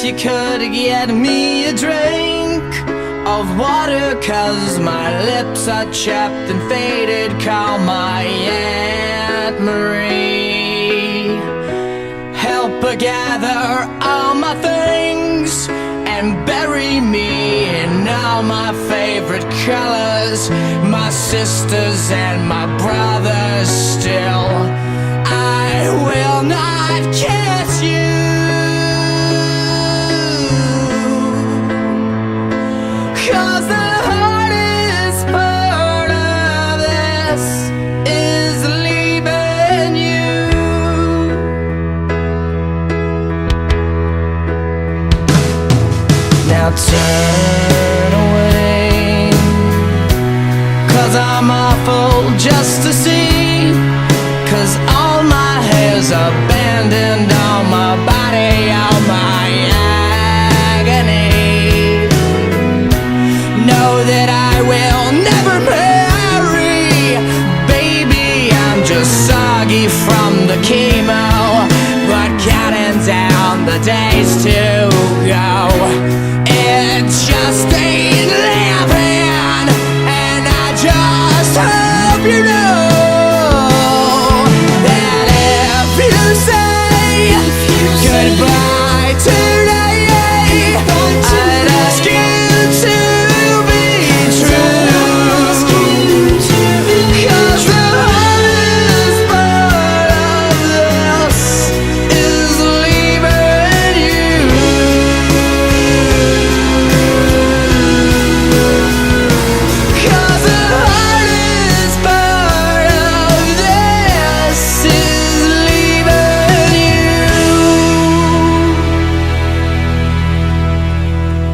you could get me a drink of water, 'cause my lips are chapped and faded. Call my Aunt Marie. Help her gather all my things and bury me in all my favorite colors. My sisters and my brothers still, I will not kiss you, 'cause the hardest part of this is leaving you. Now turn away, 'cause I'm awful just to see, 'cause all my hair's abandoned, all my body, all my agony. Know that I will never marry, baby, I'm just soggy from the chemo, but counting down the days